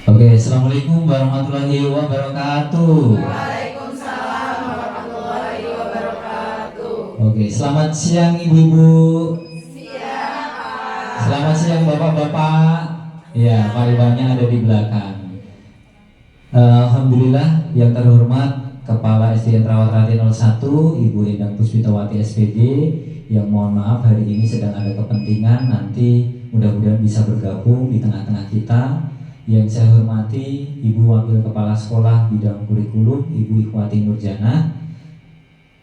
Oke, assalamualaikum warahmatullahi wabarakatuh. Waalaikumsalam warahmatullahi wabarakatuh. Oke, selamat siang ibu-ibu. Siap, Pak. Selamat siang bapak-bapak. Ya, pariwannya ada di belakang. Alhamdulillah yang terhormat Kepala SDN Rawat Rate 01 Ibu Endang Puspitawati SPD, yang mohon maaf hari ini sedang ada kepentingan, nanti mudah-mudahan bisa bergabung di tengah-tengah kita. Yang saya hormati Ibu Wakil Kepala Sekolah Bidang Kurikulum Ibu Ikhwati Nurjana,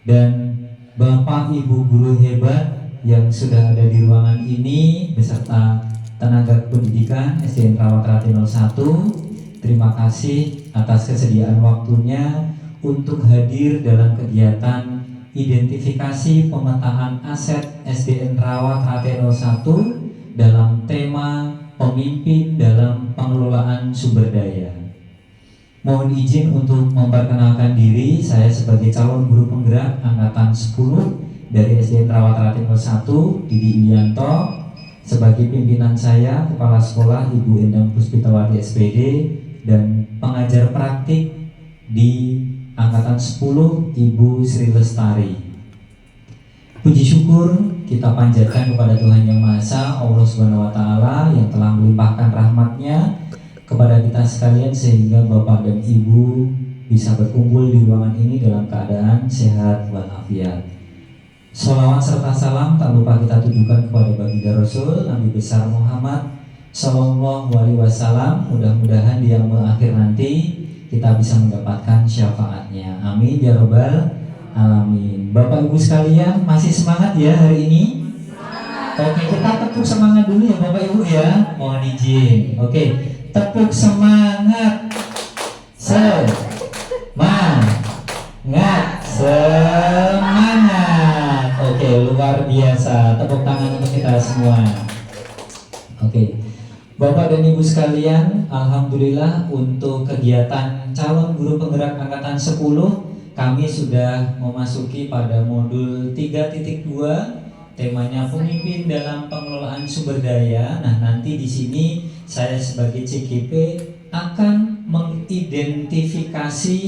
dan Bapak Ibu guru hebat yang sudah ada di ruangan ini beserta tenaga pendidikan SDN Rawat Rate 01. Terima kasih atas kesediaan waktunya untuk hadir dalam kegiatan identifikasi pemetaan aset SDN Rawat Rate 01 dalam tema pemimpin dalam pengelolaan sumber daya. Mohon izin untuk memperkenalkan diri, saya sebagai calon guru penggerak angkatan 10 dari SDN Rawat Rate 01, Didi Ilianto. Sebagai pimpinan saya, Kepala Sekolah Ibu Endang Puspitawati SPD, dan pengajar praktik di angkatan 10 Ibu Sri Lestari. Puji syukur kita panjatkan kepada Tuhan Yang Maha Esa, Allah Subhanahu wa Ta'ala, yang telah melimpahkan rahmat-Nya kepada kita sekalian sehingga Bapak dan Ibu bisa berkumpul di ruangan ini dalam keadaan sehat walafiat. Sholawat serta salam tak lupa kita tujukan kepada baginda Rasul Nabi besar Muhammad Sallallahu Alaihi Wasallam. Mudah-mudahan di yang akhir nanti kita bisa mendapatkan syafaatnya. Amin ya robbal alamin. Bapak Ibu sekalian, masih semangat ya hari ini? Oke, kita tepuk semangat dulu ya Bapak Ibu ya. Mohon izin. Oke, tepuk semangat. Semangat. Oke, luar biasa. Tepuk tangan untuk kita semua. Oke, Bapak dan Ibu sekalian, alhamdulillah untuk kegiatan calon guru penggerak angkatan 10 kami sudah memasuki pada modul 3.2, temanya pemimpin dalam pengelolaan sumber daya. Nah, nanti di sini saya sebagai CGP akan mengidentifikasi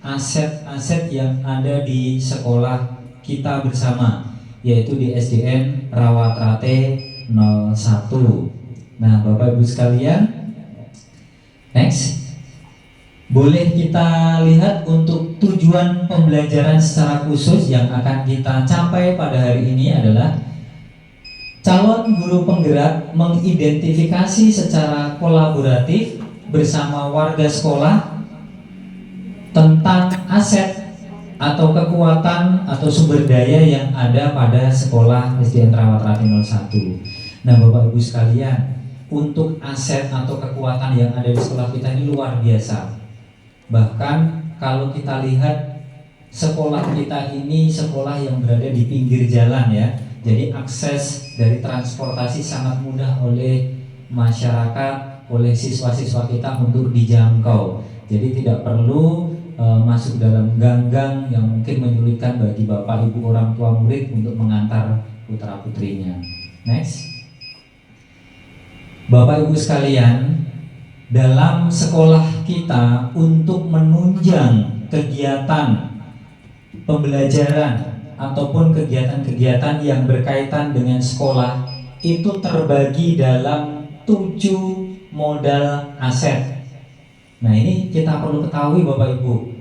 aset-aset yang ada di sekolah kita bersama, yaitu di SDN Rawat Rate 01. Nah, Bapak Ibu sekalian, next. Boleh kita lihat untuk tujuan pembelajaran secara khusus yang akan kita capai pada hari ini adalah calon guru penggerak mengidentifikasi secara kolaboratif bersama warga sekolah tentang aset atau kekuatan atau sumber daya yang ada pada sekolah SDN Rawat Rate 01. Nah, Bapak Ibu sekalian, untuk aset atau kekuatan yang ada di sekolah kita ini luar biasa. Bahkan kalau kita lihat sekolah kita ini sekolah yang berada di pinggir jalan ya. Jadi akses dari transportasi sangat mudah oleh masyarakat, oleh siswa-siswa kita untuk dijangkau. Jadi tidak perlu masuk dalam gang-gang yang mungkin menyulitkan bagi Bapak Ibu orang tua murid untuk mengantar putra-putrinya. Next. Bapak Ibu sekalian, dalam sekolah kita untuk menunjang kegiatan pembelajaran ataupun kegiatan-kegiatan yang berkaitan dengan sekolah itu terbagi dalam 7 modal aset. Nah, ini kita perlu ketahui Bapak Ibu.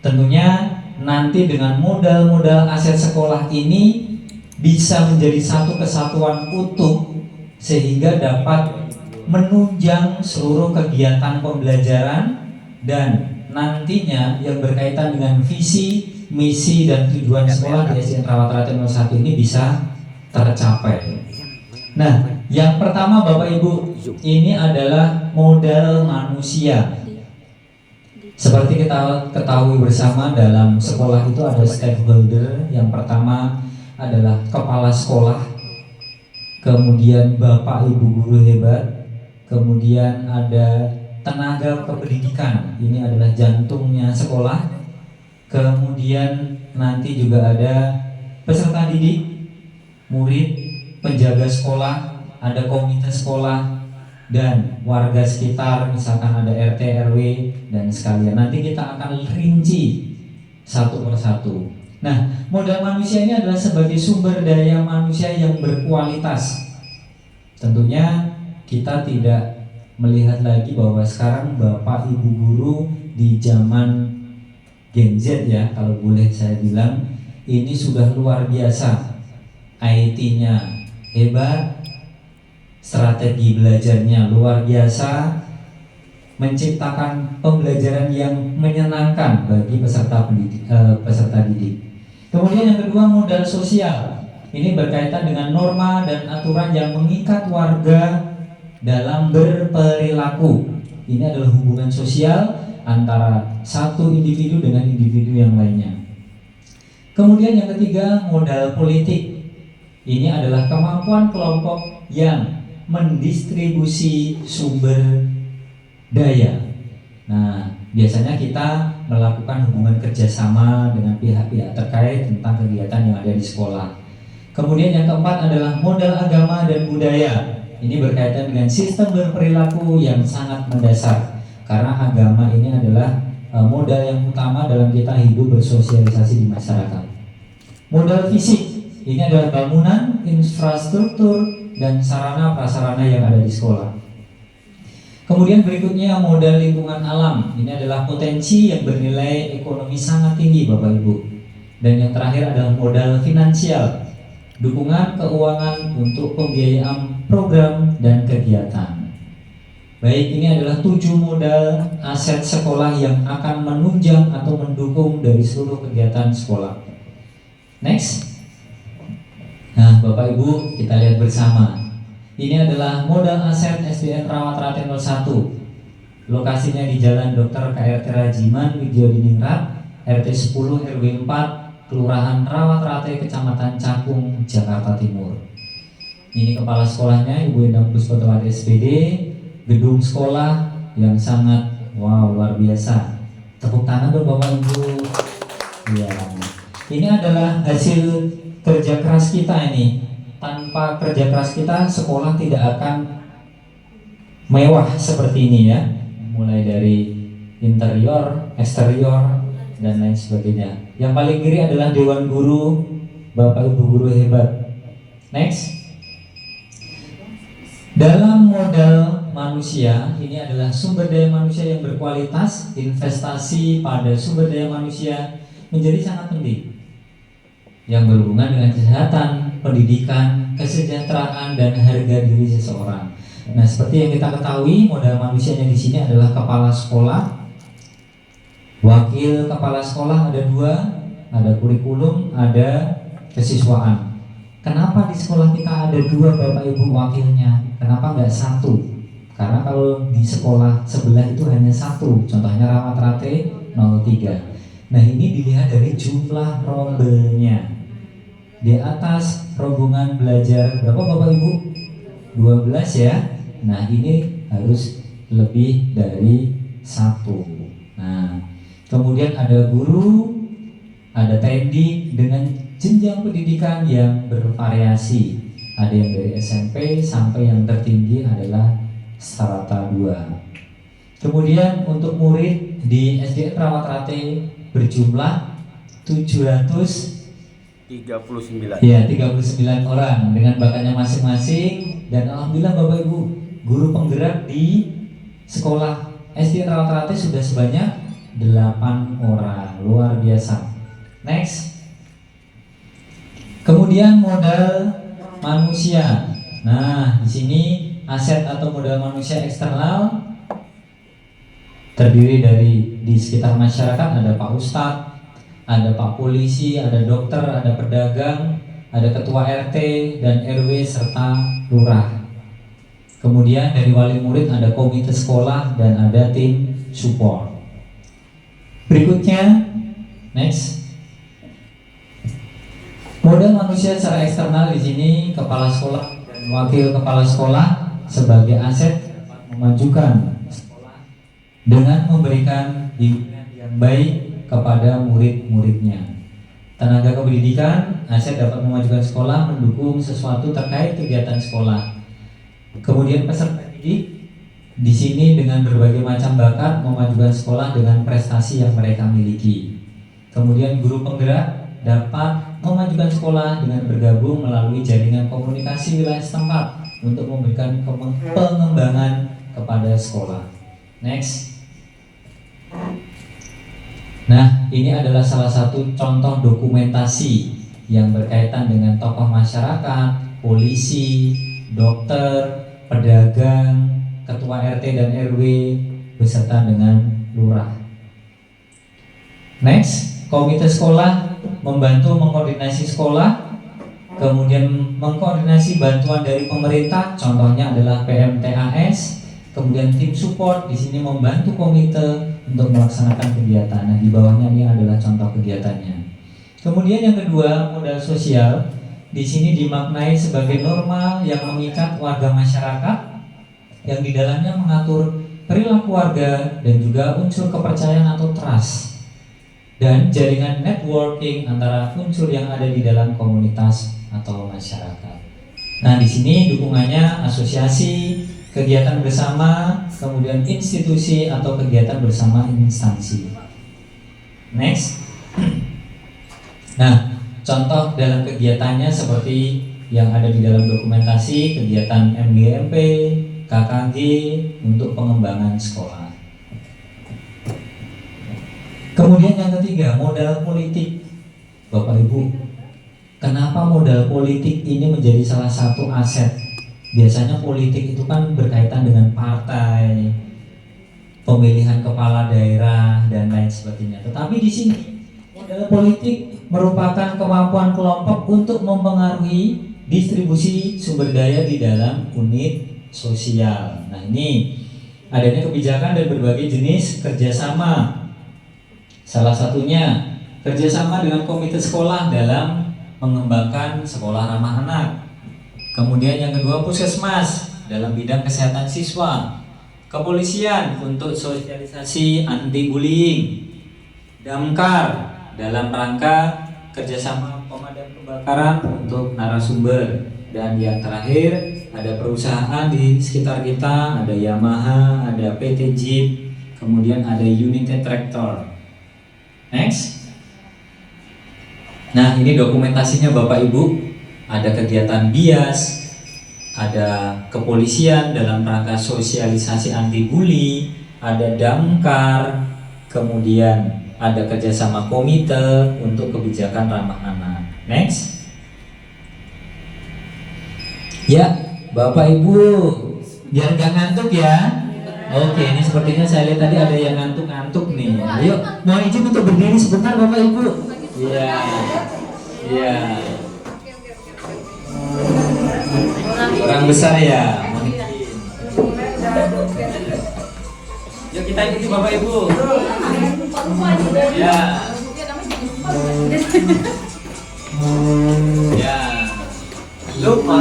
Tentunya nanti dengan modal-modal aset sekolah ini bisa menjadi satu kesatuan utuh sehingga dapat menunjang seluruh kegiatan pembelajaran dan nantinya yang berkaitan dengan visi, misi, dan tujuan sekolah di SDN Rawat Rate 01 ini bisa tercapai. Nah, yang pertama Bapak Ibu, ini adalah modal manusia. Seperti kita ketahui bersama, dalam sekolah itu ada stakeholder. Yang pertama adalah kepala sekolah, kemudian Bapak Ibu guru hebat, kemudian ada tenaga kependidikan, ini adalah jantungnya sekolah. Kemudian nanti juga ada peserta didik, murid, penjaga sekolah, ada komite sekolah, dan warga sekitar, misalkan ada RT, RW, dan sekalian. Nanti kita akan rinci satu persatu. Nah, modal manusia ini adalah sebagai sumber daya manusia yang berkualitas. Tentunya kita tidak melihat lagi bahwa sekarang Bapak Ibu guru di zaman Gen Z ya, kalau boleh saya bilang, ini sudah luar biasa. IT-nya hebat, strategi belajarnya luar biasa, menciptakan pembelajaran yang menyenangkan bagi peserta didik. Kemudian yang kedua, modal sosial. Ini berkaitan dengan norma dan aturan yang mengikat warga dalam berperilaku. Ini adalah hubungan sosial antara satu individu dengan individu yang lainnya. Kemudian yang ketiga, modal politik. Ini adalah kemampuan kelompok yang mendistribusi sumber daya. Nah, biasanya kita melakukan hubungan kerjasama dengan pihak-pihak terkait tentang kegiatan yang ada di sekolah. Kemudian yang keempat adalah modal agama dan budaya. Ini berkaitan dengan sistem berperilaku yang sangat mendasar, karena agama ini adalah modal yang utama dalam kita hidup bersosialisasi di masyarakat. Modal fisik, ini adalah bangunan, infrastruktur, dan sarana prasarana yang ada di sekolah. Kemudian berikutnya modal lingkungan alam. Ini adalah potensi yang bernilai ekonomi sangat tinggi Bapak Ibu. Dan yang terakhir adalah modal finansial, dukungan keuangan untuk pembiayaan program dan kegiatan. Baik, ini adalah 7 modal aset sekolah yang akan menunjang atau mendukung dari seluruh kegiatan sekolah. Next. Nah, Bapak Ibu, kita lihat bersama. Ini adalah modal aset SDN Rawatrate 01. Lokasinya di Jalan Dr. KRT Rajiman Widyodiningrat, RT 10 RW 4, Kelurahan Rawatrate, Kecamatan Cakung, Jakarta Timur. Ini kepala sekolahnya Ibu Endang Puspitawati SPD. Gedung sekolah yang sangat luar biasa. Tepuk tangan dong Bapak Ibu. Ya. Ini adalah hasil kerja keras kita ini. Tanpa kerja keras kita, sekolah tidak akan mewah seperti ini ya. Mulai dari interior, eksterior, dan lain sebagainya. Yang paling kiri adalah Dewan Guru, Bapak Ibu guru hebat. Next. Dalam modal manusia, ini adalah sumber daya manusia yang berkualitas. Investasi pada sumber daya manusia menjadi sangat penting, yang berhubungan dengan kesehatan, pendidikan, kesejahteraan, dan harga diri seseorang. Nah, seperti yang kita ketahui, modal manusianya di sini adalah kepala sekolah, wakil kepala sekolah ada 2, ada kurikulum, ada kesiswaan. Kenapa di sekolah kita ada 2 Bapak Ibu wakilnya? Kenapa nggak 1? Karena kalau di sekolah sebelah itu hanya 1, contohnya Rawatrate 03. Nah, ini dilihat dari jumlah rombelnya. Di atas rombongan belajar berapa Bapak Ibu? 12 ya. Nah, ini harus lebih dari 1. Nah, kemudian ada guru, ada TNI dengan jenjang pendidikan yang bervariasi. Ada yang dari SMP sampai yang tertinggi adalah strata 2. Kemudian untuk murid di SDN Rawatrate berjumlah 739. Ya, 39 orang dengan bakatnya masing-masing, dan alhamdulillah Bapak Ibu, guru penggerak di sekolah SDN Rawatrate sudah sebanyak 8 orang. Luar biasa. Next. Kemudian modal manusia. Nah, di sini aset atau modal manusia eksternal terdiri dari di sekitar masyarakat ada Pak Ustadz, ada Pak Polisi, ada dokter, ada pedagang, ada ketua RT dan RW serta lurah. Kemudian dari wali murid ada komite sekolah dan ada tim support. Berikutnya, next. Modal manusia secara eksternal di sini kepala sekolah dan wakil kepala sekolah sebagai aset dapat memajukan sekolah dengan memberikan bimbingan yang baik kepada murid-muridnya. Tenaga kependidikan, aset dapat memajukan sekolah, mendukung sesuatu terkait kegiatan sekolah. Kemudian peserta didik Di sini dengan berbagai macam bakat memajukan sekolah dengan prestasi yang mereka miliki. Kemudian guru penggerak dapat memajukan sekolah dengan bergabung melalui jaringan komunikasi wilayah setempat untuk memberikan pengembangan kepada sekolah. Next. Nah, ini adalah salah satu contoh dokumentasi yang berkaitan dengan tokoh masyarakat, polisi, dokter, pedagang, ketua RT dan RW, beserta dengan lurah. Next, komite sekolah membantu mengkoordinasi sekolah, kemudian mengkoordinasi bantuan dari pemerintah, contohnya adalah PMTAS, kemudian tim support di sini membantu komite untuk melaksanakan kegiatan. Nah, di bawahnya ini adalah contoh kegiatannya. Kemudian yang kedua, modal sosial di sini dimaknai sebagai norma yang mengikat warga masyarakat yang di dalamnya mengatur perilaku warga dan juga unsur kepercayaan atau trust dan jaringan networking antara unsur yang ada di dalam komunitas atau masyarakat. Nah, di sini dukungannya asosiasi, kegiatan bersama, kemudian institusi atau kegiatan bersama instansi. Next. Nah, contoh dalam kegiatannya seperti yang ada di dalam dokumentasi, kegiatan MGMP, KKG untuk pengembangan sekolah. Kemudian yang ketiga, modal politik. Bapak Ibu, kenapa modal politik ini menjadi salah satu aset? Biasanya politik itu kan berkaitan dengan partai, pemilihan kepala daerah dan lain sebagainya. Tetapi di sini modal politik merupakan kemampuan kelompok untuk mempengaruhi distribusi sumber daya di dalam unit sosial. Nah, ini adanya kebijakan dan berbagai jenis kerjasama. Salah satunya kerjasama dengan komite sekolah dalam mengembangkan sekolah ramah anak. Kemudian yang kedua, puskesmas dalam bidang kesehatan siswa, kepolisian untuk sosialisasi anti bullying, damkar dalam rangka kerjasama pemadam kebakaran untuk narasumber, dan yang terakhir ada perusahaan di sekitar kita, ada Yamaha, ada PT Jeep, kemudian ada United Tractor. Next. Nah, ini dokumentasinya Bapak Ibu. Ada kegiatan BIAS, ada kepolisian dalam rangka sosialisasi anti bully, ada damkar, kemudian ada kerjasama komite untuk kebijakan ramah anak. Next. Ya, Bapak Ibu, biar gak ngantuk ya. Oke, ini sepertinya saya lihat tadi ada yang ngantuk-ngantuk nih. Ayo, mau izin untuk berdiri sebentar Bapak Ibu. Iya. Iya. Orang besar ya, mohon izin. Yuk kita ikuti Bapak Ibu. Ya. Ya. Lupa.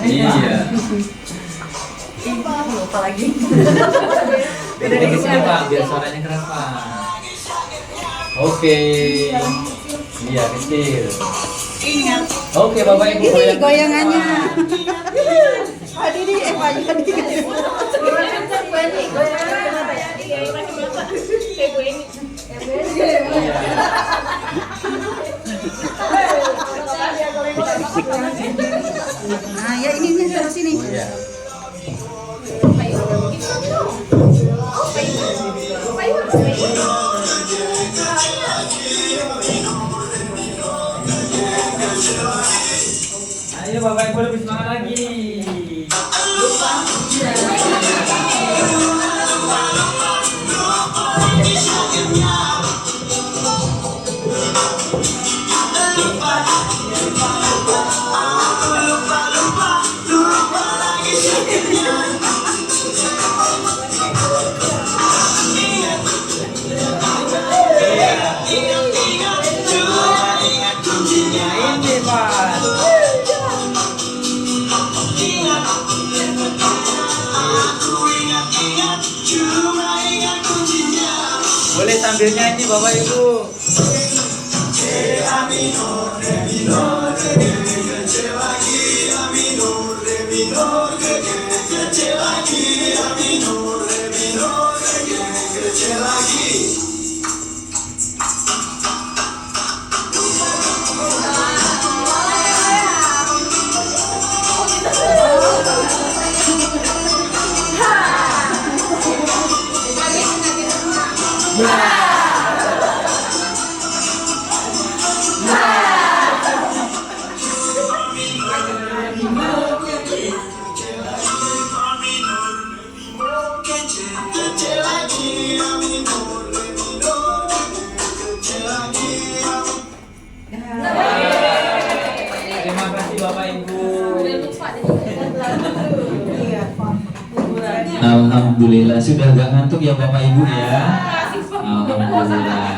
Iya. Lupa lagi. Jadi ke sini Pak, biar suaranya keras Pak. Oke. Iya, kecil. Ingat. Oke, Bapak Ibu. Ini goyangannya. Hadi Eva jadi. Nah, ya ini terus ini. Iya. Ayo Bapak Ibu lebih semangat lagi. Boleh sambil nyanyi Bapak Ibu. Terima kasih Bapak Ibu. Alhamdulillah sudah gak ngantuk ya Bapak Ibu ya. Alhamdulillah.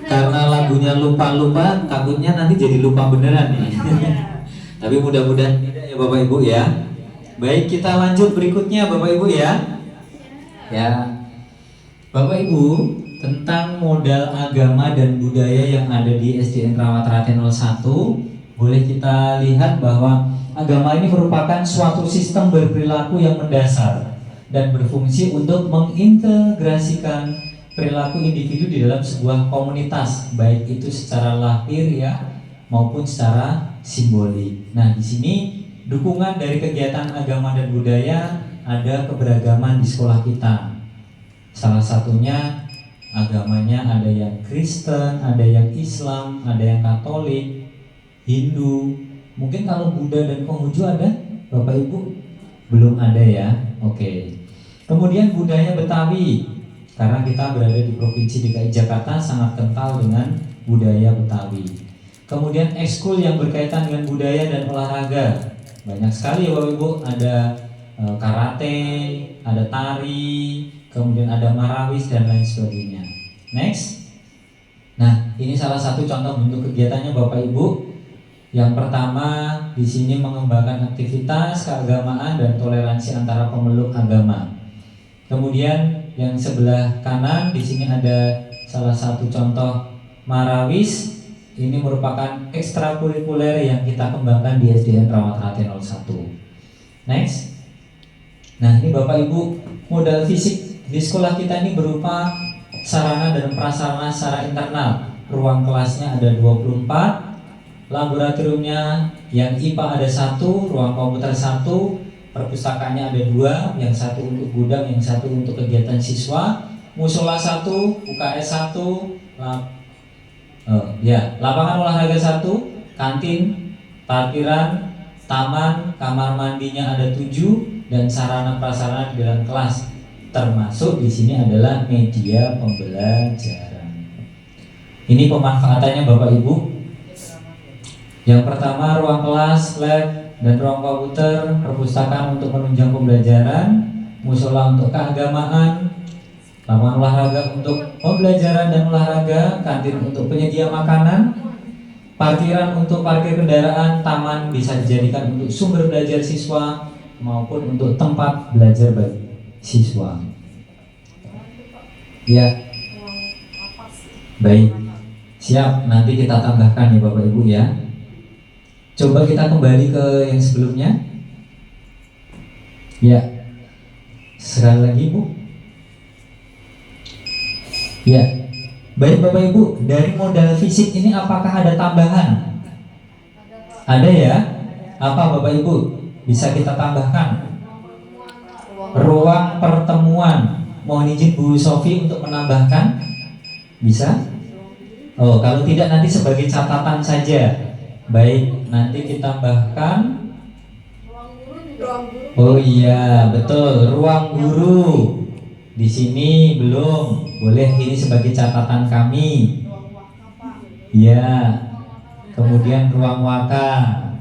Karena lagunya lupa-lupa, takutnya nanti jadi lupa beneran nih. Tapi mudah-mudahan tidak ya Bapak Ibu ya. Baik, kita lanjut berikutnya Bapak Ibu ya. Ya, Bapak Ibu, tentang modal agama dan budaya yang ada di SDN Kerawatrate 01, boleh kita lihat bahwa agama ini merupakan suatu sistem berperilaku yang mendasar dan berfungsi untuk mengintegrasikan perilaku individu di dalam sebuah komunitas, baik itu secara lahir ya maupun secara simbolik. Nah, di sini dukungan dari kegiatan agama dan budaya ada keberagaman di sekolah kita. Salah satunya agamanya ada yang Kristen, ada yang Islam, ada yang Katolik, Hindu. Mungkin kalau Buddha dan Konghucu ada, Bapak Ibu? Belum ada ya. Oke. Kemudian budaya Betawi, karena kita berada di Provinsi DKI Jakarta sangat kental dengan budaya Betawi. Kemudian ekskul yang berkaitan dengan budaya dan olahraga. Banyak sekali Bapak Ibu, ada karate, ada tari, kemudian ada marawis dan lain sebagainya. Next. Nah, ini salah satu contoh bentuk kegiatannya Bapak Ibu. Yang pertama di sini mengembangkan aktivitas keagamaan dan toleransi antara pemeluk agama. Kemudian yang sebelah kanan di sini ada salah satu contoh marawis. Ini merupakan ekstrakurikuler yang kita kembangkan di SDN Kerawatrate 01. Next. Nah, ini Bapak Ibu, modal fisik di sekolah kita ini berupa sarana dan prasarana secara internal. Ruang kelasnya ada 24, laboratoriumnya yang IPA ada 1, ruang komputer 1, perpustakaannya ada 2, yang satu untuk gudang, yang satu untuk kegiatan siswa, musola 1, UKS 1, lapangan olahraga 1, kantin, parkiran, taman, kamar mandinya ada 7, dan sarana prasarana di dalam kelas. Termasuk di sini adalah media pembelajaran. Ini pemanfaatannya Bapak Ibu. Yang pertama ruang kelas, lab, dan ruang komputer, perpustakaan untuk menunjang pembelajaran, musola untuk keagamaan, lapangan olahraga untuk pembelajaran dan olahraga, kantin untuk penyedia makanan, parkiran untuk parkir kendaraan, taman bisa dijadikan untuk sumber belajar siswa maupun untuk tempat belajar bagi siswa. Ya, baik, siap. Nanti kita tambahkan ya Bapak Ibu ya. Coba kita kembali ke yang sebelumnya. Ya, sekali lagi Bu. Ya, baik Bapak Ibu. Dari modal fisik ini apakah ada tambahan? Ada ya. Apa Bapak Ibu? Bisa kita tambahkan? Ruang pertemuan. Mohon izin Bu Sofi untuk menambahkan. Bisa? Oh, kalau tidak nanti sebagai catatan saja. Baik, nanti kita tambahkan. Oh iya, betul, ruang guru. Di sini belum. Boleh ini sebagai catatan kami. Ya. Kemudian ruang waka.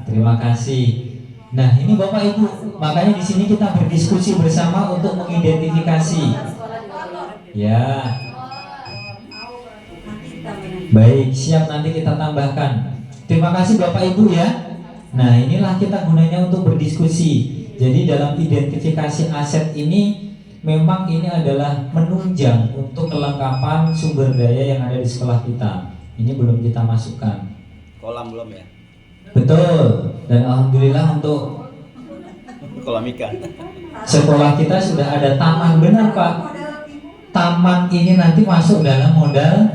Terima kasih. Nah, ini Bapak Ibu, makanya di sini kita berdiskusi bersama untuk mengidentifikasi. Ya. Baik, siap, nanti kita tambahkan. Terima kasih Bapak Ibu ya. Nah, inilah kita gunanya untuk berdiskusi. Jadi dalam identifikasi aset ini memang ini adalah menunjang untuk kelengkapan sumber daya yang ada di sekolah kita. Ini belum kita masukkan. Kolam belum ya? Betul. Dan alhamdulillah untuk Kolam ikan. sekolah kita sudah ada taman. Benar Pak. Taman ini nanti masuk dalam modal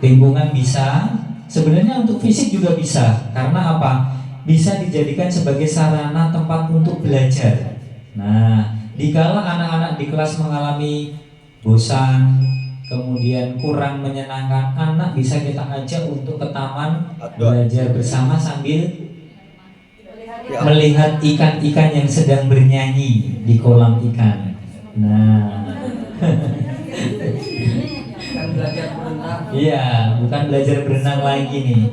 lingkungan bisa. Sebenarnya untuk fisik juga bisa. Karena apa? Bisa dijadikan sebagai sarana tempat untuk belajar. Nah, dikala anak-anak di kelas mengalami bosan, kemudian kurang menyenangkan, anak bisa kita ajak untuk ke taman belajar bersama sambil melihat ikan-ikan yang sedang bernyanyi di kolam ikan. Nah, Kan belajar berenang. Iya, bukan belajar berenang lagi nih.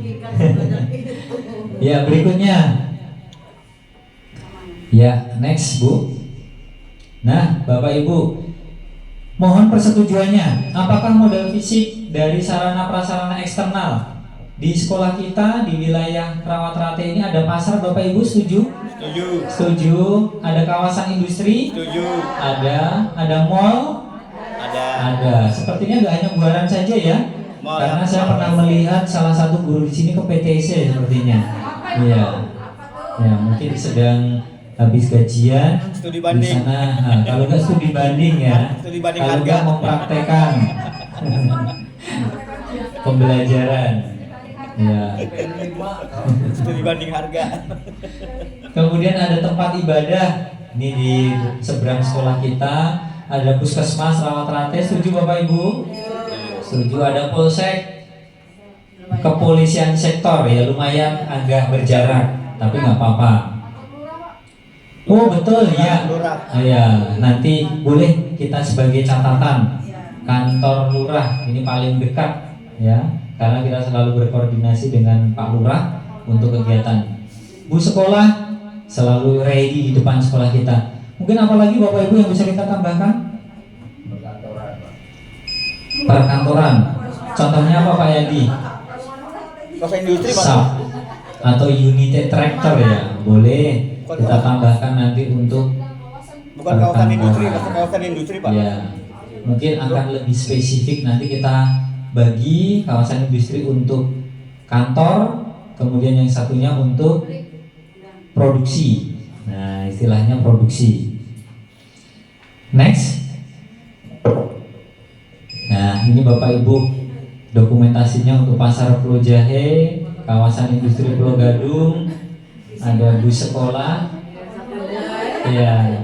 Ya, berikutnya. Ya, next Bu. Nah, Bapak Ibu, mohon persetujuannya. Apakah modal fisik dari sarana prasarana eksternal di sekolah kita di wilayah Rawat Rate ini ada pasar, Bapak Ibu setuju? Setuju. Setuju. Ada kawasan industri? Setuju. Ada mall? Ada. Ada. Sepertinya nggak hanya Buaran saja ya. Mall. Karena saya pernah melihat salah satu guru di sini ke PTC sepertinya. Iya. Ya, mungkin sedang habis gajian Studi di banding. sana. Nah, kalau nggak studi banding ya. Studi banding Kalau harga. nggak mempraktekan pembelajaran. Ya. Studi banding harga. Kemudian ada tempat ibadah. Ini di seberang sekolah kita ada puskesmas Rawat Rate. Setuju Bapak Ibu? Setuju. Ada polsek, kepolisian sektor ya, lumayan agak berjarak tapi nggak apa-apa. Oh betul ya. Ya, nanti boleh kita sebagai catatan kantor lurah ini paling dekat ya, karena kita selalu berkoordinasi dengan Pak Lurah untuk kegiatan. Bu sekolah selalu ready di depan sekolah kita. Mungkin apalagi Bapak Ibu yang bisa kita tambahkan? Perkantoran. Contohnya apa Pak Yadi? Kawasan industri Pak. SAP atau United Tractor ya, boleh kita tambahkan nanti untuk Bukan kawasan industri, perkantoran. kawasan industri Pak. Ya, mungkin akan lebih spesifik nanti kita bagi kawasan industri untuk kantor, kemudian yang satunya untuk produksi. Nah, istilahnya produksi. Next. Nah, ini Bapak Ibu dokumentasinya untuk pasar Pulau Jahe, kawasan industri Pulau Gadung, ada bus sekolah. Ya.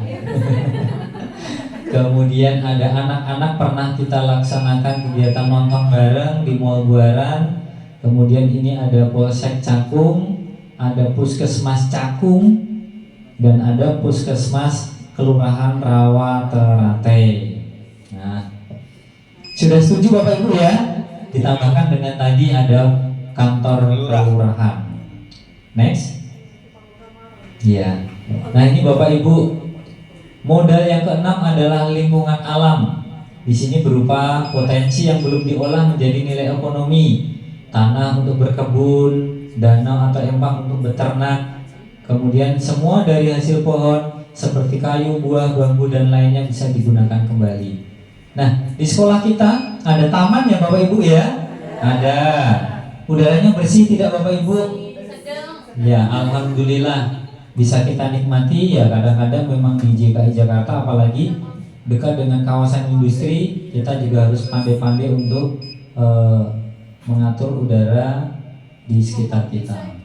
Kemudian ada anak-anak pernah kita laksanakan kegiatan nonton bareng di Mall Buaran. Kemudian ini ada Polsek Cakung, ada Puskesmas Cakung, dan ada Puskesmas Kelurahan Rawat-Rate. Nah, sudah setuju Bapak Ibu ya? Ditambahkan dengan tadi ada kantor kelurahan. Next. Ya. Nah, ini Bapak Ibu, modal yang keenam adalah lingkungan alam. Di sini berupa potensi yang belum diolah menjadi nilai ekonomi, tanah untuk berkebun, danau atau empang untuk beternak. Kemudian semua dari hasil pohon seperti kayu, buah, bambu dan lainnya bisa digunakan kembali. Nah, di sekolah kita ada taman ya Bapak Ibu ya? Ada. Udaranya bersih tidak Bapak Ibu? Ya, alhamdulillah bisa kita nikmati ya. Kadang-kadang memang di DKI Jakarta apalagi dekat dengan kawasan industri, kita juga harus pandai-pandai untuk mengatur udara di sekitar kita.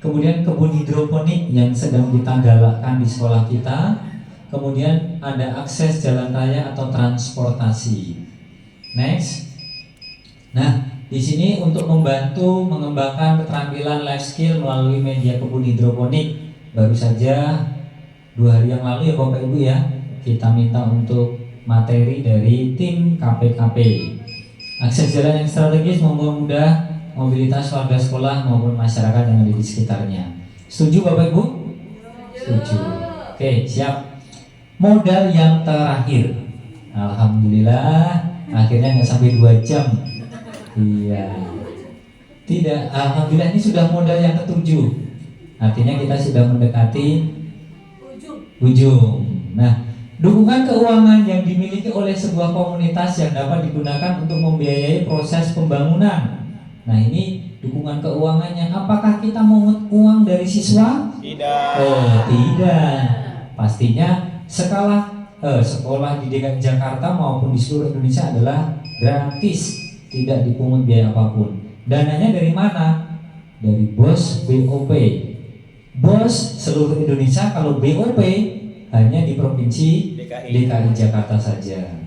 Kemudian kebun hidroponik yang sedang kita galakkan di sekolah kita. Kemudian ada akses jalan raya atau transportasi. Next. Nah, di sini untuk membantu mengembangkan keterampilan life skill melalui media kebun hidroponik. Baru saja 2 hari yang lalu ya Bapak Ibu ya, kita minta untuk materi dari tim KPKP. Akses jalan yang strategis mempermudah mobilitas warga sekolah maupun masyarakat yang ada di sekitarnya. Setuju Bapak Ibu? Setuju. Oke, siap. Modal yang terakhir, alhamdulillah akhirnya nggak sampai 2 jam. Iya. Tidak, alhamdulillah ini sudah modal yang ke-7. Artinya kita sudah mendekati ujung. Nah, dukungan keuangan yang dimiliki oleh sebuah komunitas yang dapat digunakan untuk membiayai proses pembangunan. Nah, ini dukungan keuangannya. Apakah kita mengut uang dari siswa? Tidak. Oh, tidak. Pastinya sekolah di DKI Jakarta maupun di seluruh Indonesia adalah gratis, tidak dipungut biaya apapun. Dananya dari mana? Dari BOS BOP. BOS seluruh Indonesia, kalau BOP hanya di provinsi DKI Jakarta saja.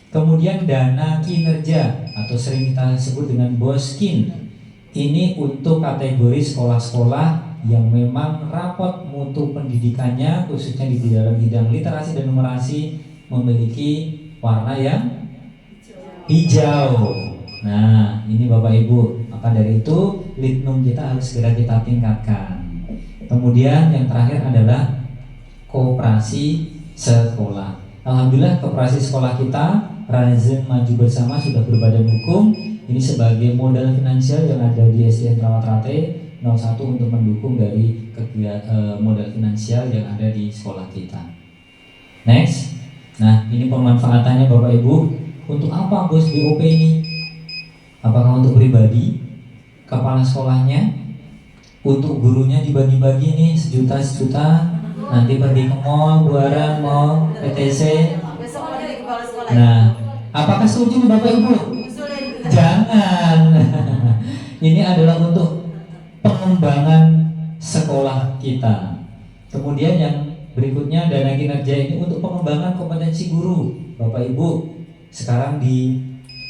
Kemudian dana kinerja atau sering kita sebut dengan BOSKIN. Ini untuk kategori sekolah-sekolah yang memang rapot mutu pendidikannya khususnya di dalam bidang literasi dan numerasi memiliki warna yang hijau. Nah, ini Bapak Ibu. Maka dari itu litnum kita harus segera kita tingkatkan. Kemudian yang terakhir adalah koperasi sekolah. Alhamdulillah koperasi sekolah kita Razem Maju Bersama sudah berbadan hukum. Ini sebagai modal finansial yang ada di SDN Rawatrate 01 untuk mendukung dari modal finansial yang ada di sekolah kita. Next. Nah, ini pemanfaatannya Bapak Ibu. Untuk apa bos BOP ini? Apakah untuk pribadi, kepala sekolahnya, untuk gurunya dibagi-bagi nih sejuta, nanti pergi ke mall, buaran, mall, PTC. Besok mau jadi kepala sekolah. Nah, apakah setuju Bapak Ibu? Jangan. Ini adalah untuk pengembangan sekolah kita. Kemudian yang berikutnya dana kinerja ini untuk pengembangan kompetensi guru. Bapak Ibu, sekarang di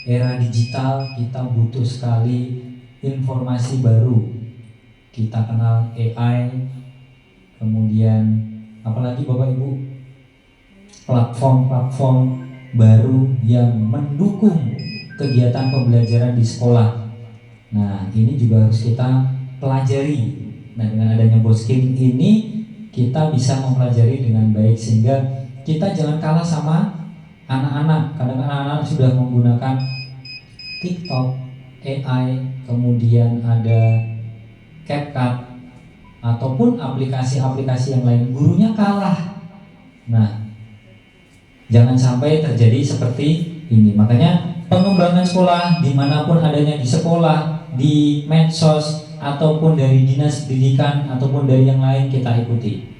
era digital kita butuh sekali informasi baru. Kita kenal AI, kemudian apalagi Bapak Ibu, platform-platform baru yang mendukung kegiatan pembelajaran di sekolah. Nah, ini juga harus kita pelajari. Nah, dengan adanya Boskin ini kita bisa mempelajari dengan baik sehingga kita jangan kalah sama anak-anak. Kadang anak-anak sudah menggunakan TikTok, AI, kemudian ada CapCut ataupun aplikasi-aplikasi yang lain, gurunya kalah. Nah, jangan sampai terjadi seperti ini. Makanya pengembangan sekolah dimanapun adanya, di sekolah, di medsos, ataupun dari dinas pendidikan ataupun dari yang lain kita ikuti.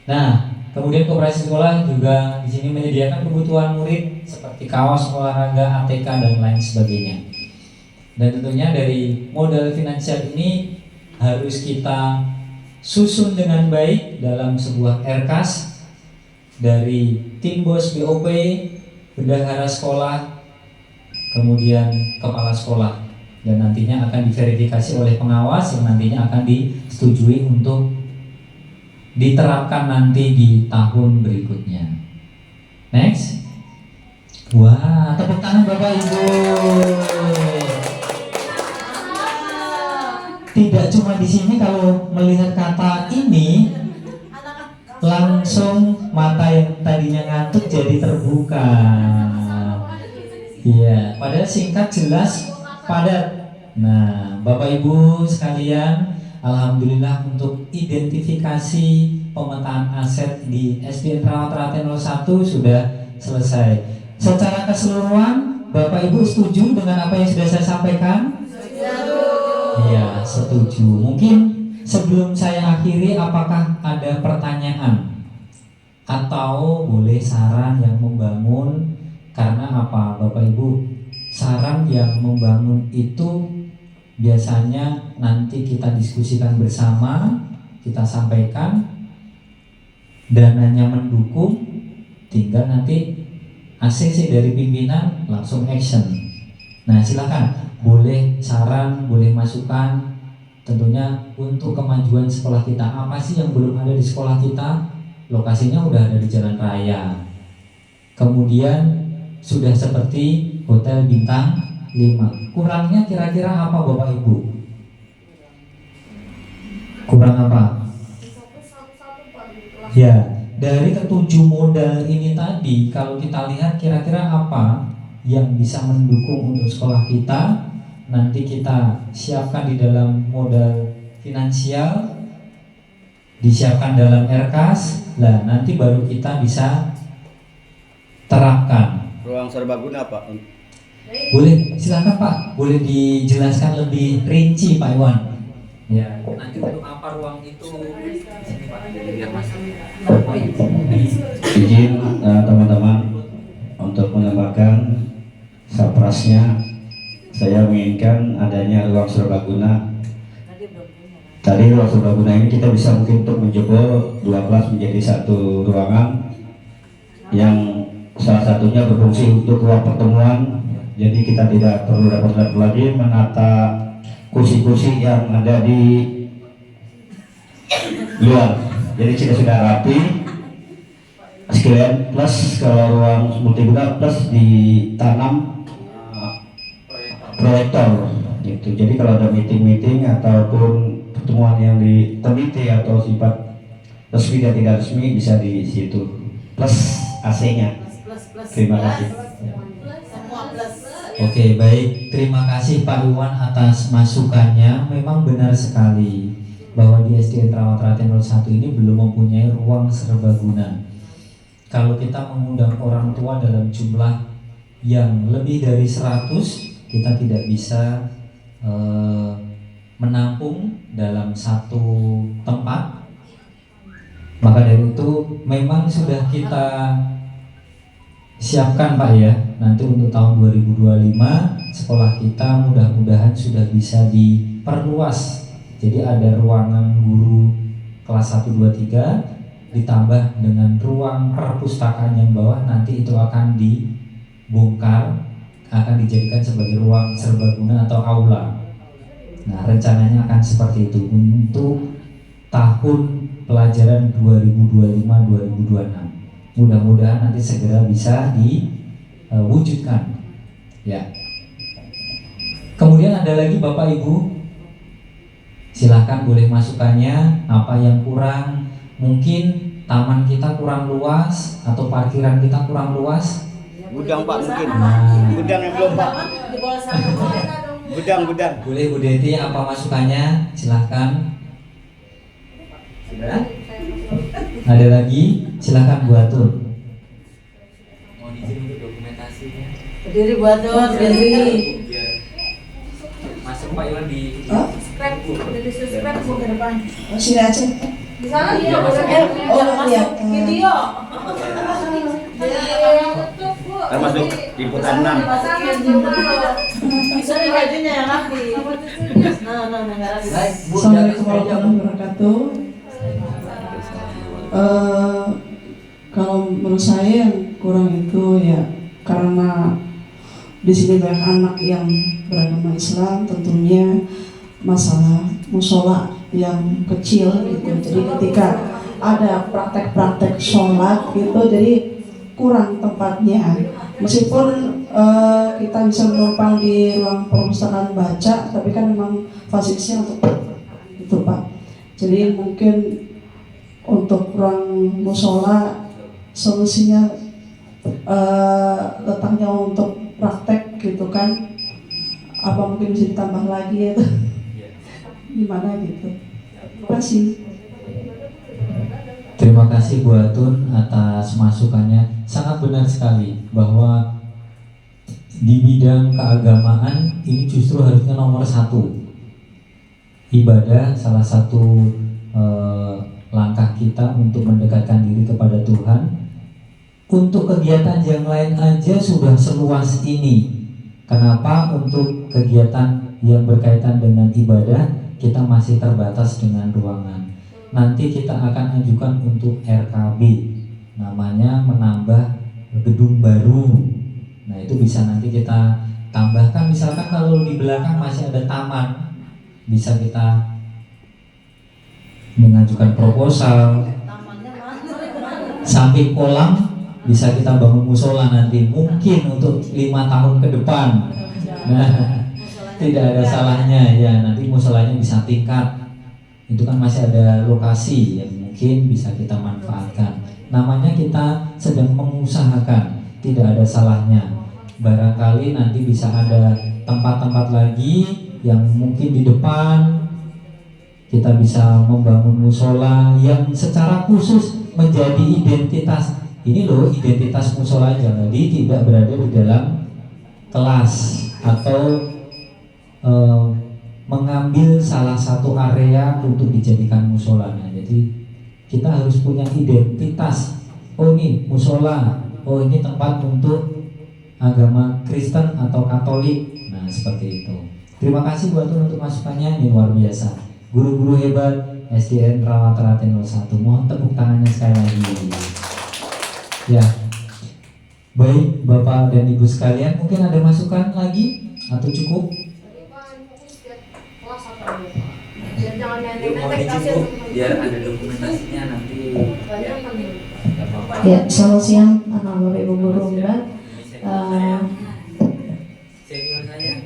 Nah, kemudian koperasi sekolah juga di sini menyediakan kebutuhan murid seperti kaos olahraga, ATK dan lain sebagainya. Dan tentunya dari modal finansial ini harus kita susun dengan baik dalam sebuah RKAS dari tim bos BOP, bendahara sekolah, kemudian kepala sekolah, dan nantinya akan diverifikasi oleh pengawas yang nantinya akan disetujui untuk diterapkan nanti di tahun berikutnya. Next. Wah, tepuk tangan Bapak Ibu. Tidak cuma di sini, kalau melihat kata ini langsung mata yang tadinya ngantuk jadi terbuka. Iya, padahal singkat, jelas, padat. Nah, Bapak Ibu sekalian, alhamdulillah untuk identifikasi pemetaan aset di SDN Rawatrate 01 sudah selesai. Secara keseluruhan, Bapak Ibu setuju dengan apa yang sudah saya sampaikan? Iya, setuju. Mungkin sebelum saya akhiri, apakah ada pertanyaan atau boleh saran yang membangun? Karena apa, Bapak Ibu? Saran yang membangun itu biasanya nanti kita diskusikan bersama, kita sampaikan, dananya mendukung, tinggal nanti ACC dari pimpinan langsung action. Nah, silakan. Boleh saran, boleh masukan, tentunya untuk kemajuan sekolah kita. Apa sih yang belum ada di sekolah kita? Lokasinya udah ada di jalan raya, kemudian sudah seperti hotel bintang 5. Kurangnya kira-kira apa Bapak Ibu? Kurang apa? Ya, dari ketujuh modal ini tadi, kalau kita lihat kira-kira apa yang bisa mendukung untuk sekolah kita, nanti kita siapkan di dalam modal finansial, disiapkan dalam RKAS, lah nanti baru kita bisa terapkan. Ruang serbaguna Pak. Boleh, silakan Pak, boleh dijelaskan lebih rinci Pak Iwan. Ya, nanti untuk apa ruang itu? Sini Pak, biar Mas. Izin teman-teman untuk menambahkan saprasnya, saya menginginkan adanya ruang serbaguna. Tadi ruang serbaguna ini kita bisa mungkin untuk menjebol 2 kelas menjadi satu ruangan yang salah satunya berfungsi untuk ruang pertemuan. Jadi kita tidak perlu repot-repot lagi menata kursi-kursi yang ada di luar. Jadi sudah rapi. Sekalian plus kalau ruang multiguna plus ditanam proyektor gitu. Jadi kalau ada meeting-meeting ataupun pertemuan yang di komite atau sifat resmi dan tidak resmi bisa di situ. Plus AC-nya. Plus. Terima kasih. Semua plus. Oke, baik. Terima kasih Pak Iwan atas masukannya. Memang benar sekali bahwa di SDN Terawatrate 01 ini belum mempunyai ruang serbaguna. Kalau kita mengundang orang tua dalam jumlah yang lebih dari 100, kita tidak bisa menampung dalam satu tempat. Maka dari itu memang sudah kita siapkan Pak ya, nanti untuk tahun 2025 sekolah kita mudah-mudahan sudah bisa diperluas. Jadi ada ruangan guru kelas 1, 2, 3 ditambah dengan ruang perpustakaan yang bawah, nanti itu akan dibongkar, akan dijadikan sebagai ruang serbaguna atau aula. Nah, rencananya akan seperti itu untuk tahun pelajaran 2025-2026. Mudah-mudahan nanti segera bisa diwujudkan. Ya. Kemudian ada lagi Bapak Ibu, silahkan boleh masukannya, apa yang kurang. Mungkin taman kita kurang luas atau parkiran kita kurang luas. Gudang Pak mungkin. Nah. Gudang yang belum Pak. Di bawah sana. Gudang. Boleh Bu Deti, apa masukannya? Silahkan. Sudah? Ada lagi? Silahkan Bu Atun. Mau izin untuk dokumentasinya? Berdiri buat tuh, berdiri. Biar masuk Pak Iwan di Subscribe, udah di subscribe Bu ke depan. Sini aja. Di sana dia Iya, udah masuk. jangan masuk Iya. video. Kan masuk liputan 6. Bisa di bajunya yang rapi. Nah, nggak rapi. Baik, Bu. Assalamualaikum warahmatullahi wabarakatuh. Kalau menurut saya yang kurang itu ya karena di sini banyak anak yang beragama Islam, tentunya masalah musola yang kecil gitu. Jadi ketika ada praktek-praktek sholat gitu, jadi kurang tempatnya. Meskipun kita bisa menumpang di ruang perpustakaan baca, tapi kan memang fasilitasnya untuk itu Pak. Jadi mungkin untuk ruang musola solusinya letaknya untuk praktek gitu kan, apa mungkin bisa ditambah lagi ya gimana gitu. Terima kasih. Terima kasih Bu Atun atas masukannya. Sangat benar sekali bahwa di bidang keagamaan ini justru harusnya nomor 1. Ibadah salah satu langkah kita untuk mendekatkan diri kepada Tuhan. Untuk kegiatan yang lain aja sudah seluas ini. Kenapa untuk kegiatan yang berkaitan dengan ibadah kita masih terbatas dengan ruangan? Nanti kita akan ajukan untuk RKB, namanya menambah gedung baru. Nah itu bisa nanti kita tambahkan, misalkan kalau di belakang masih ada taman, bisa kita mengajukan proposal. Samping kolam bisa kita bangun musola nanti, mungkin untuk 5 tahun ke depan. Nah tidak ada salahnya ya, nanti musolanya bisa tingkat. Itu kan masih ada lokasi yang mungkin bisa kita manfaatkan. Namanya kita sedang mengusahakan, tidak ada salahnya. Barangkali nanti bisa ada tempat-tempat lagi yang mungkin di depan kita bisa membangun musola yang secara khusus menjadi identitas. Ini loh identitas musola, jadi tidak berada di dalam kelas atau mengambil salah satu area untuk dijadikan musola. Nah, jadi kita harus punya identitas. Oh ini musola, oh ini tempat untuk agama Kristen atau Katolik. Nah seperti itu. Terima kasih buat untuk masukannya, ini luar biasa. Guru-guru hebat SDN Terawatrate 01. Mohon tepuk tangannya sekali lagi. Ya, baik Bapak dan Ibu sekalian, mungkin ada masukan lagi atau cukup? Jangan Mohon izin Bu, biar ada dokumentasinya nanti. Ya, selamat siang Bapak Ibu guru Mbak. Senior saya.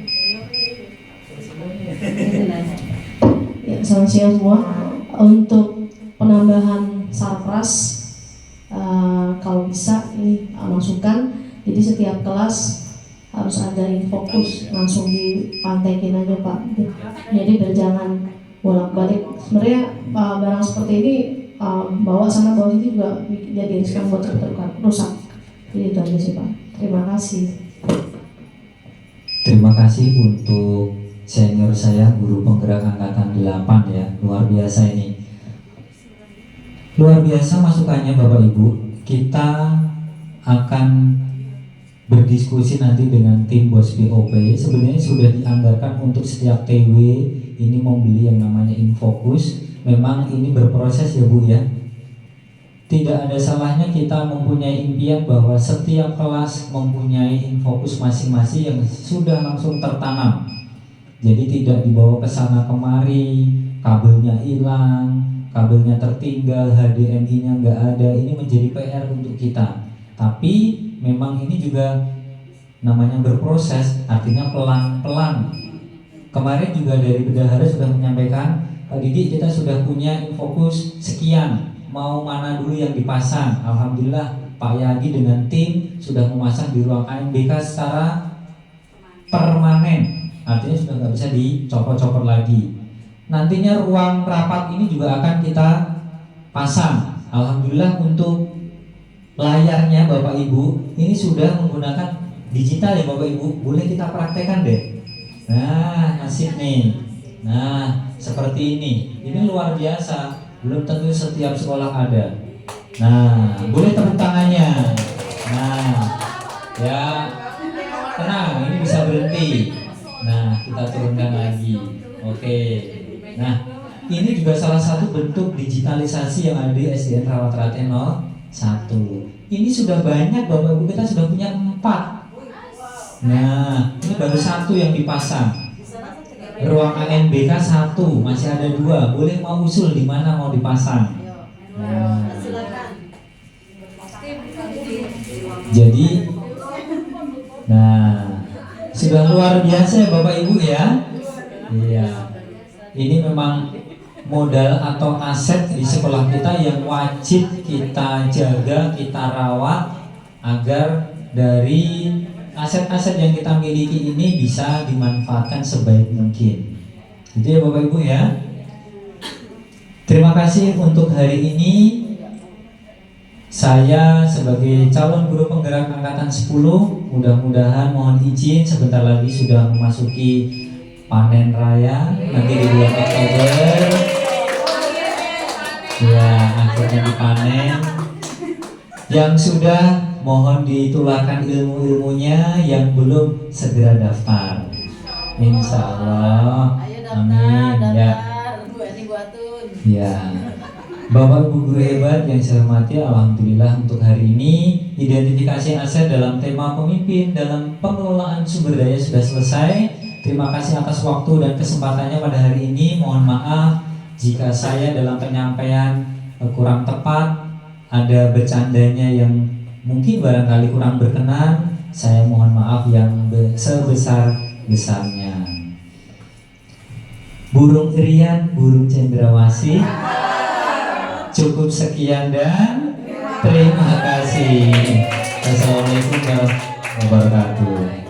Ya, selamat siang semua. Untuk penambahan sarpras, kalau bisa ini masukan. Jadi setiap kelas harus ada fokus, langsung dipantekin aja Pak. Jadi berjalan bolak-balik. Sebenarnya barang seperti ini bawa sana bawa sini juga jadi riskan buat rusak. Jadi itu aja sih Pak. Terima kasih. Terima kasih untuk senior saya, guru penggerak angkatan 8 ya, luar biasa ini. Luar biasa masukannya Bapak Ibu. Kita akan berdiskusi nanti dengan tim BOS BOP. Sebenarnya sudah dianggarkan untuk setiap TW ini membeli yang namanya Infocus. Memang ini berproses ya Bu ya. Tidak ada salahnya kita mempunyai impian bahwa setiap kelas mempunyai Infocus masing-masing yang sudah langsung tertanam. Jadi tidak dibawa ke sana kemari, kabelnya hilang, kabelnya tertinggal, HDMI-nya nggak ada. Ini menjadi PR untuk kita. Tapi memang ini juga namanya berproses, artinya pelan-pelan. Kemarin juga dari bendahara sudah menyampaikan, Pak Didi kita sudah punya Infocus sekian, mau mana dulu yang dipasang. Alhamdulillah Pak Yadi dengan tim sudah memasang di ruang AMBK secara permanen, artinya sudah nggak bisa dicopot-copot lagi. Nantinya ruang rapat ini juga akan kita pasang. Alhamdulillah untuk layarnya Bapak Ibu ini sudah menggunakan digital ya Bapak Ibu. Boleh kita praktekkan deh. Nah, nasib nih. Nah, seperti ini. Ini luar biasa. Belum tentu setiap sekolah ada. Nah, boleh tepuk tangannya. Nah, ya tenang, ini bisa berhenti. Nah, kita turunkan lagi. Oke. Nah, ini juga salah satu bentuk digitalisasi yang ada di SDN Rawat-Raten 01. Ini sudah banyak Bapak Ibu, kita sudah punya 4. Nah, ini baru 1 yang dipasang. Ruang ANBK 1, masih ada 2. Boleh mau usul di mana mau dipasang. Nah, jadi, nah, sudah luar biasa ya Bapak Ibu ya. Iya. Ini memang modal atau aset di sekolah kita yang wajib kita jaga, kita rawat agar dari aset-aset yang kita miliki ini bisa dimanfaatkan sebaik mungkin. Itu ya Bapak Ibu ya. Terima kasih untuk hari ini. Saya sebagai calon guru penggerak angkatan 10, mudah-mudahan mohon izin sebentar lagi sudah memasuki panen raya nanti di bulan Oktober. Ya, akhirnya dipanen. Yang sudah mohon ditularkan ilmu-ilmunya, yang belum segera daftar. Insya Allah. Amin. Ya. Ya. Bapak Ibu guru hebat yang saya hormati, alhamdulillah untuk hari ini identifikasi aset dalam tema pemimpin dalam pengelolaan sumber daya sudah selesai. Terima kasih atas waktu dan kesempatannya pada hari ini. Mohon maaf jika saya dalam penyampaian kurang tepat, ada bercandanya yang mungkin barangkali kurang berkenan. Saya mohon maaf yang sebesar-besarnya. Burung irian, burung cendrawasih. Cukup sekian dan terima kasih. Assalamualaikum warahmatullahi wabarakatuh.